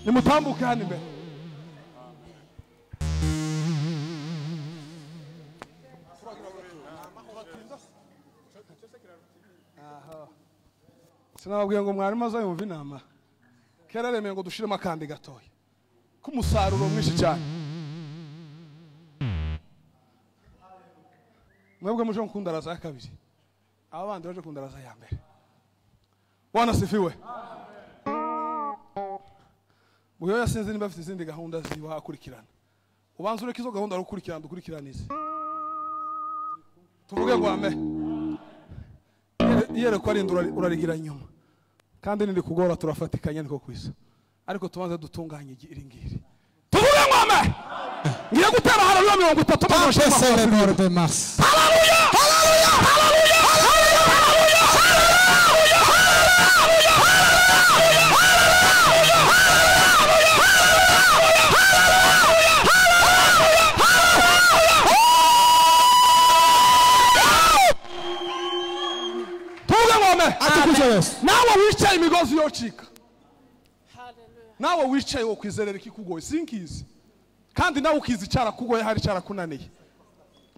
nimutambuke hano imbere. Sinababwiye ngo mwarimu azayumva inama. Kera remeye ngo dushiremo akandi gatoya k'umusaruro mwinshi cyane. Mwebwe muje kundaraza ya kabiri, abandi baje kundaraza ya mbere. Bwana sifiwe. Uyo yasinze niba afite izindi gahunda ziba akurikirana. Ubanza ureke izo gahunda rukurikirana dukurikiranize. Tuvuge ngo ame. Yere ko ari urarigira nyuma. Kandi nindi kugora turafatikanya niko kwisa. Ariko tubanze dutunganye iri ngiri. Tuvuge ngo ame. Ngiye gutera haleluya 30 Haleluya. Haleluya. Nawe wicaye imigozi yocika. Nawe wicaye wo kwizerera ikikugoye sinkizi. Kandi nawe ukizi cyara kugoye hari cyara kunaniye.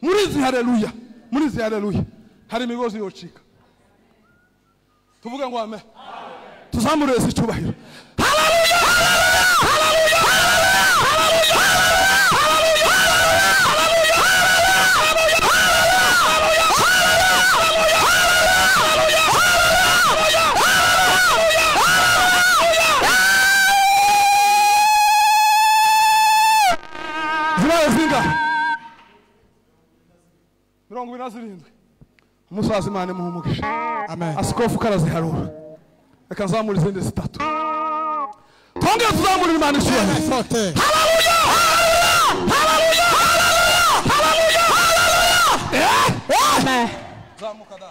Murizi haleluya. Murizi haleluya. Hari imigozi yocika. Tuvuge ngo ame. Tuzamurire icyubahiro. Haleluya. Haleluya. Mirongo inazirindwi. Umusazi Imana muhumugisha. Amen. Asikofu karaziharura. Reka nzamura izindi zitatu. Twongere tuzamurire Imana ishuye. Haleluya. Haleluya. Haleluya. Haleluya. Amen. Zamuka da.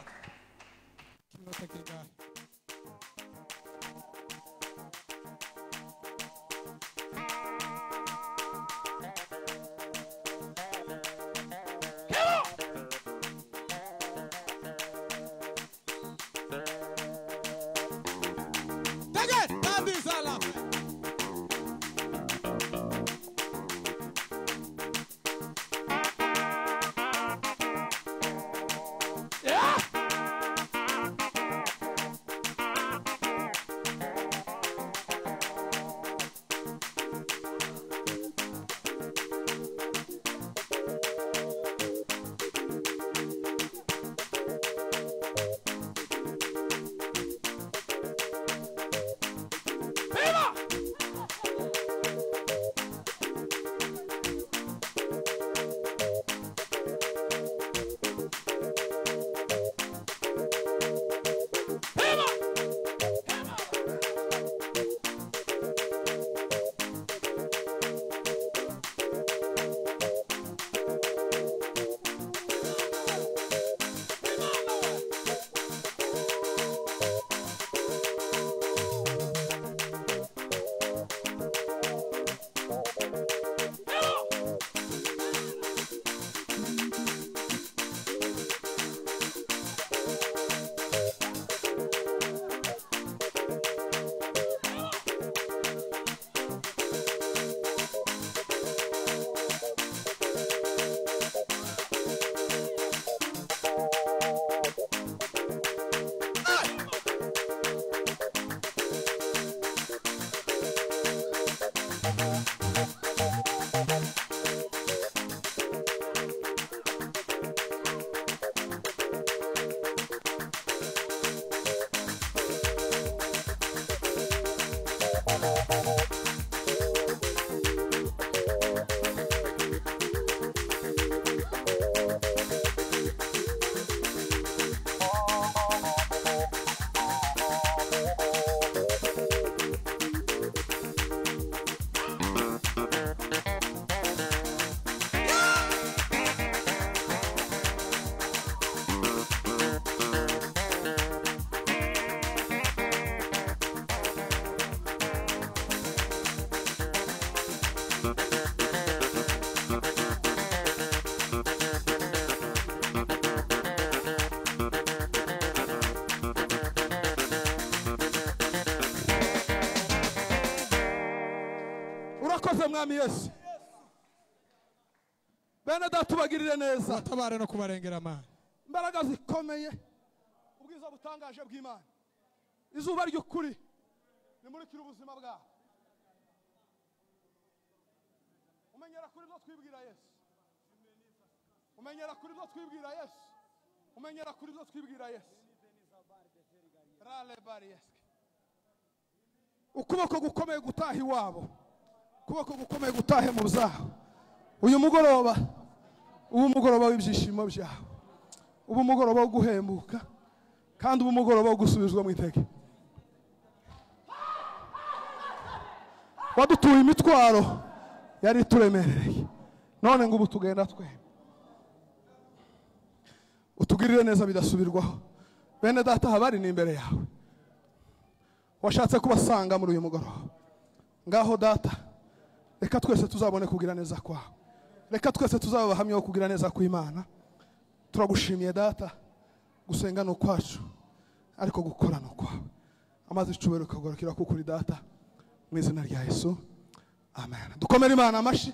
Yeah. urakoze mwami Yesu. Bene data ubagirire neza, batabare no kubarengera Mana. Imbaraga zikomeye, ubwiza butangaje bw'Imana, izuba ry'ukuri nimurikira ubuzima bwawe. Umenyera kuri byo twibwira Yesu, umenyera kuri byo twibwira Yesu, umenyera kuri byo twibwira Yesu. Rale bariyeske, ukuboko gukomeye gutaha iwabo, ukuboko gukomeye gutahe mu byaho. Uyu mugoroba ubu mugoroba w'ibyishimo byawe, ubu mugoroba wo guhembuka, kandi ubu mugoroba wo gusubizwa mu iteke. Wadutuye imitwaro yari turemereye, none ngo ubu tugenda twe, utugirire neza bidasubirwaho. Bene data habari ni imbere yawe, washatse kubasanga muri uyu mugoroba. Ngaho data, reka twese tuzabone kugira neza kwawe, reka twese tuzaba abahamya bo kugira neza kw'Imana. Turagushimiye data, gusenga no kwacu ariko gukora no kwawe. Amazi icubero kagorokera kuko uri data, mu izina rya Yesu, amen. Dukomere Imana amashi.